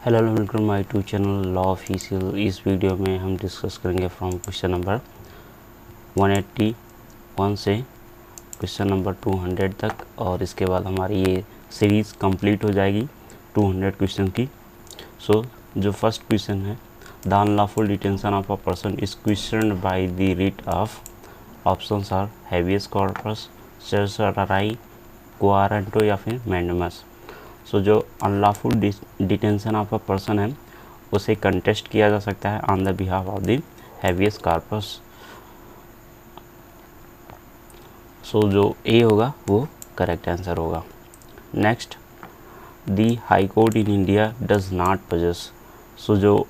Hello welcome my to channel law official. इस वीडियो में हम डिस्कस करेंगे फ्रॉम क्वेश्चन नंबर 181 से क्वेश्चन नंबर 200 तक, और इसके बाद हमारी ये सीरीज़ कंप्लीट हो जाएगी 200 क्वेश्चन की। सो जो फर्स्ट क्वेश्चन है, the unlawful detention of a person is questioned by the writ of, options are habeas corpus, certiorari, quo warranto या फिर मैंडमस। सो जो unlawful detention of a person है उसे कंटेस्ट किया जा सकता है on the behalf of the habeas corpus. So जो ए होगा वो करेक्ट आंसर होगा। Next, the high court in India does not possess. So जो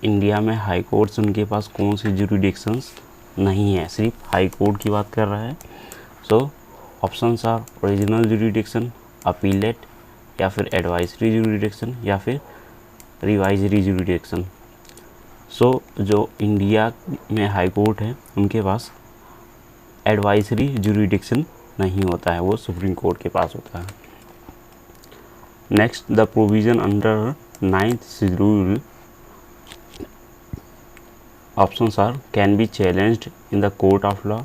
इंडिया में हाई कोर्ट्स उनके पास कौन सी जुरिडिक्शंस नहीं है, सिर्फ हाई कोर्ट की बात कर रहा है। So options are original jurisdiction, appellate या फिर एडवाइजरी जुरिडिक्शन या फिर रिवाइजरी जुरिडिक्शन। सो जो इंडिया में हाई कोर्ट है उनके पास एडवाइजरी जुरिडिक्शन नहीं होता है, वो सुप्रीम कोर्ट के पास होता है। Next, the provision under 9th schedule, options are can be challenged in the court of law,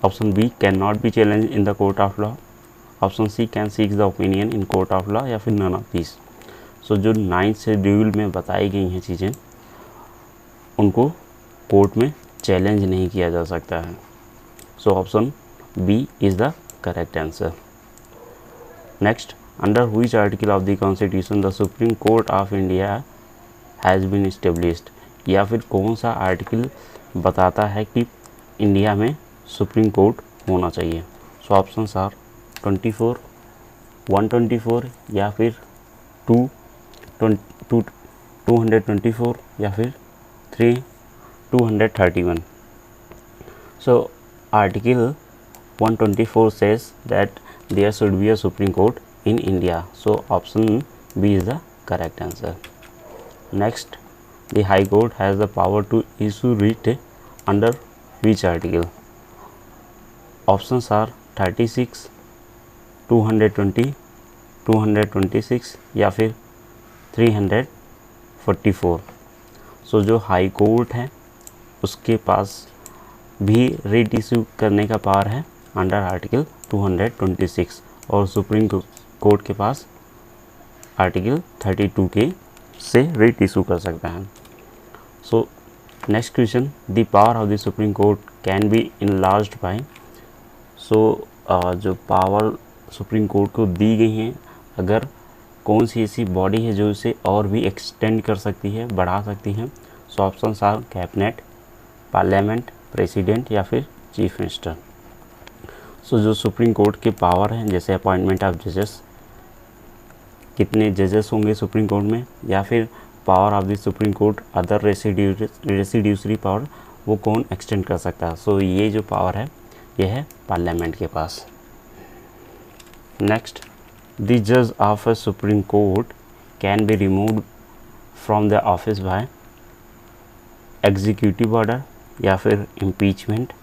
option B can not be challenged in the court of law, option C can seek the opinion in court of law या फिर none of this. सो जो 9th schedule में बताई गई हैं चीज़ें उनको court में चैलेंज नहीं किया जा सकता है। So option B is the correct answer. Next, under which article of the constitution the supreme court of India has been established, या फिर कौन सा आर्टिकल बताता है कि इंडिया में सुप्रीम कोर्ट होना चाहिए। सो ऑप्शंस आर 24, 124 या फिर 224 या फिर 231। So article 124 says that there should be a Supreme Court in India. So option B is the correct answer. Next, the High Court has the power to issue writ under which article? Options are 36, 220, 226 या फिर 344। सो जो high court है उसके पास भी writ issue करने का power है under article 226, और सुप्रीम कोर्ट के पास आर्टिकल 32 के से रिट इशू कर सकता है। So next question, the power of the supreme court can be enlarged by. So जो पावर सुप्रीम कोर्ट को दी गई हैं, अगर कौन सी ऐसी बॉडी है जो इसे और भी एक्सटेंड कर सकती है, बढ़ा सकती है। So options are cabinet, parliament, president या फिर चीफ मिनिस्टर। सो जो सुप्रीम कोर्ट के पावर हैं, जैसे अपॉइंटमेंट ऑफ जजेस, कितने जजेस होंगे सुप्रीम कोर्ट में, या फिर power of the supreme court other residuary power, वो कौन एक्सटेंड कर सकता है। सो ये जो पावर है यह है पार्लियामेंट के पास। नेक्स्ट, द जज of a supreme court can be removed from the office by executive order या फिर इम्पीचमेंट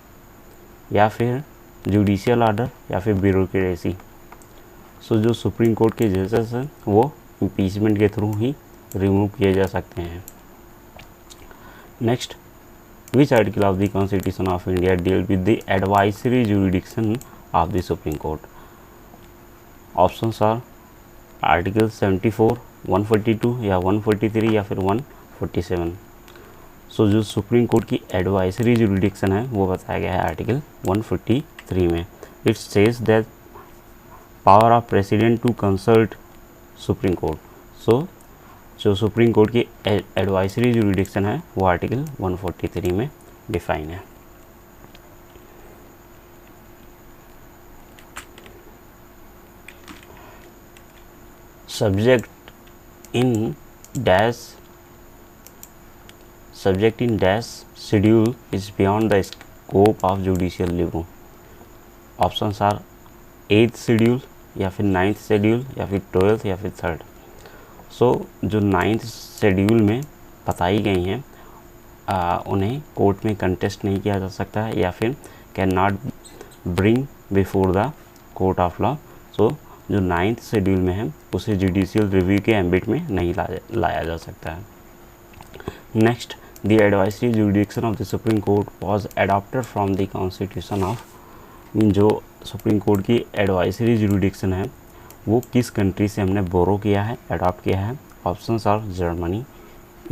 या फिर जुडिशियल ऑर्डर या फिर ब्यूरोक्रेसी। सो जो सुप्रीम कोर्ट के जजेस हैं वो इम्पीचमेंट के थ्रू ही रिमूव किए जा सकते हैं। Next, which article of the constitution of India deal with the advisory jurisdiction of the supreme court. Options are article 74, 142 या 143 या फिर 147। सो जो सुप्रीम कोर्ट की एडवाइजरी जुरिडिक्शन है वो बताया गया है आर्टिकल 143 में। It says that power of president to consult supreme court. So जो सुप्रीम कोर्ट की एडवाइजरी जुरिडिक्शन है वो आर्टिकल 143 में डिफाइन है। Subject in dash schedule is beyond the scope of judicial review. Options are 8th schedule या फिर 9th schedule या फिर 12th या फिर 3rd। सो जो 9th शेड्यूल में बताई गई हैं उन्हें कोर्ट में कंटेस्ट नहीं किया जा सकता है या फिर can not bring before the court of law. So जो 9th शेड्यूल में है उसे जुडिशियल रिव्यू के एम्बिट में नहीं लाया जा सकता है। Next, the advisory जुडिक्शन of the supreme court was adopted from the constitution of, जो सुप्रीम कोर्ट की एडवाइजरी जुडिक्शन है वो किस कंट्री से हमने बोरो किया है, अडॉप्ट किया है? Options are Germany,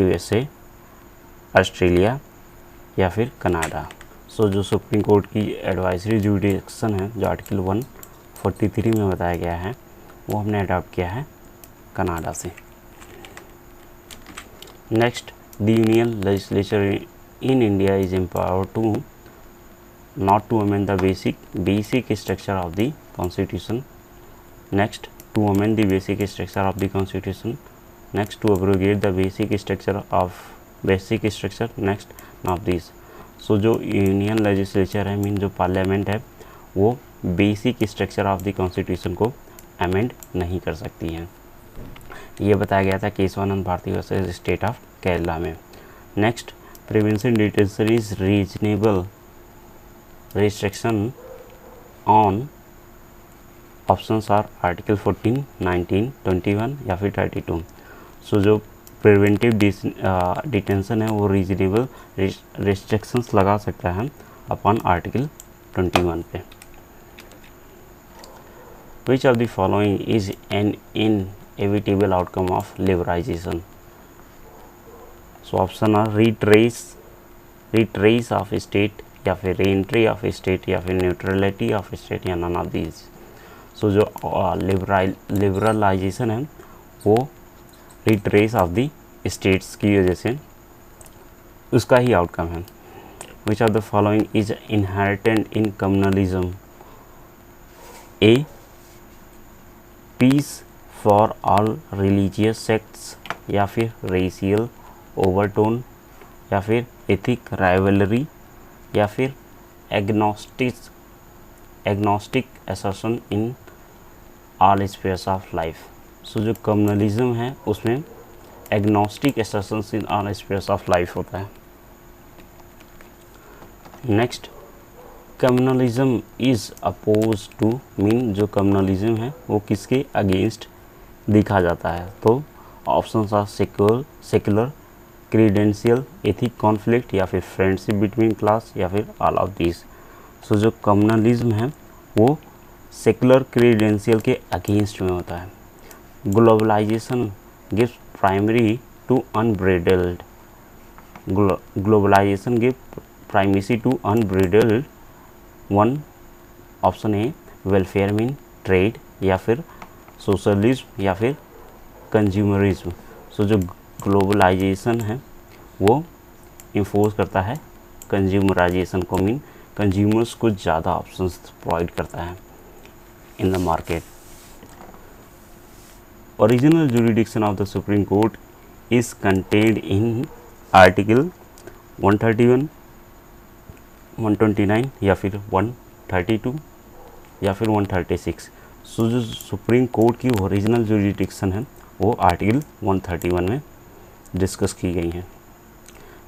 USA, Australia या फिर कनाडा। सो जो सुप्रीम कोर्ट की एडवाइजरी जुडिक्शन है जो आर्टिकल 143 में बताया गया है वो हमने अडॉप्ट किया है कनाडा से। Next, the union legislature in India is empowered to not to amend the basic structure of the constitution. Next, to amend the basic structure of the constitution. Next, to abrogate the basic structure. Next, none of these. So जो union legislature है, mean जो parliament है, वो basic structure of the constitution को amend नहीं कर सकती है। ये बताया गया था Kesavananda Bharati versus state of Kerala में। Next, prevention detention is reasonable restriction on, options are article 14, 19, 21 या फिर 32। सो जो प्रिवेंटिव डिटेंशन है वो रीजनेबल रिस्ट्रिक्शंस लगा सकता है अपॉन आर्टिकल 21 पे। Which of the following is an inevitable outcome of liberalisation? So option are retrace of state या फिर रीएंट्री ऑफ स्टेट या फिर न्यूट्रलिटी ऑफ स्टेट या नन ऑफ दीज। सो जो लिबरलाइजेशन है वो रिट्रेस ऑफ द स्टेट्स की वजह से उसका ही आउटकम है। Which of the following is inherent in communalism? A, peace for all religious sects या फिर रेशियल ओवरटोन या फिर एथिक राइवलरी या फिर agnostic assertion in all spheres of life. So जो कम्युनलिज्म है उसमें agnostic assertion in all spheres of life होता है। Next, communalism is oppose to, mean जो कम्युनलिज्म है वो किसके अगेंस्ट देखा जाता है? तो options are secular, credential, ethic conflict या फिर फ्रेंडशिप बिटवीन क्लास या फिर ऑल ऑफ दिस। सो जो कम्युनलिज्म है वो सेक्युलर क्रीडेंशियल के अगेंस्ट में होता है। Globalisation gives primary to unbridled, globalisation give primacy to unbridled one. Option A welfare mean trade या फिर सोशलिज्म या फिर कंज्यूमरिज्म। सो जो ग्लोबलाइजेशन है वो इन्फोर्स करता है कंज्यूमराइजेशन को, मीन कंज्यूमर्स को ज़्यादा ऑप्शंस प्रोवाइड करता है in the market. Original jurisdiction of the supreme court is contained in article 131, 129 या फिर 132 या फिर 136। सो जो सुप्रीम कोर्ट की ओरिजिनल जुरिडिक्शन है वो आर्टिकल 131 में डिस्कस की गई हैं।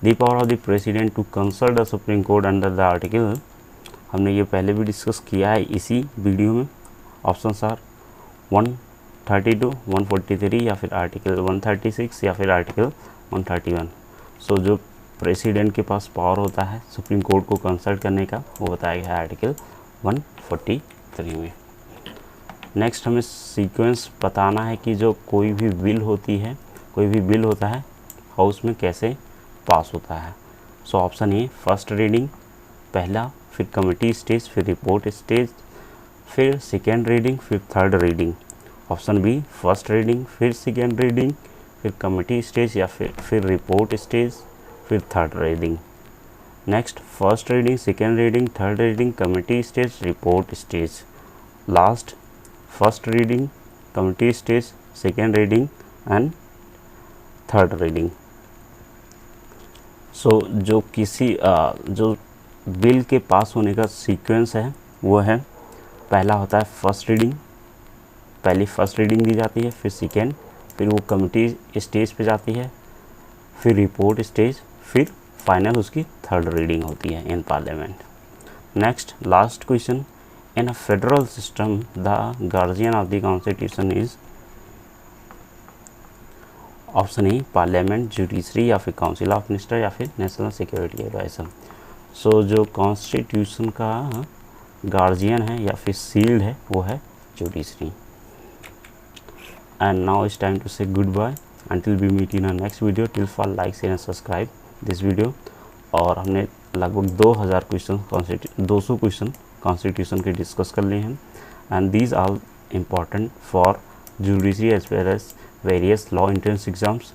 The power of the president to consult the supreme court under the article, हमने ये पहले भी डिस्कस किया है इसी वीडियो में। ऑप्शंस आर 132, 143 या फिर आर्टिकल 136 या फिर आर्टिकल 131। सो जो प्रेसिडेंट के पास पावर होता है सुप्रीम कोर्ट को कंसल्ट करने का वो बताया गया है आर्टिकल 143 में। नेक्स्ट हमें सीक्वेंस बताना है कि जो कोई भी बिल होता है हाउस में कैसे पास होता है। So option A first reading पहला, फिर कमेटी स्टेज, फिर रिपोर्ट स्टेज, फिर सेकेंड रीडिंग, फिर third reading. Option B first reading, फिर सेकेंड रीडिंग, फिर कमेटी स्टेज या फिर रिपोर्ट स्टेज, फिर third reading. Next first reading, second reading, third reading, committee stage, report stage. Last first reading, committee stage, second reading and third reading. So जो जो bill के पास होने का sequence है वो है, पहला होता है फर्स्ट रीडिंग, पहली फर्स्ट रीडिंग दी जाती है, फिर सेकेंड, फिर वो कमेटी स्टेज पे जाती है, फिर रिपोर्ट स्टेज, फिर फाइनल उसकी थर्ड रीडिंग होती है in parliament. Next last question, In a federal system, the guardian of the constitution is option A parliament, judiciary या फिर काउंसिल ऑफ मिनिस्टर या फिर नेशनल सिक्योरिटी एडवाइजर। सो जो कॉन्स्टिट्यूशन का गार्जियन है या फिर सील्ड है वो है judiciary. And now it's time to say goodbye until we meet in our next video. Till fall, like, share and subscribe this video। और हमने लगभग 200 क्वेश्चन कॉन्स्टिट्यूशन के डिस्कस कर लिए हैं and these are important for judiciary as well as various law entrance exams.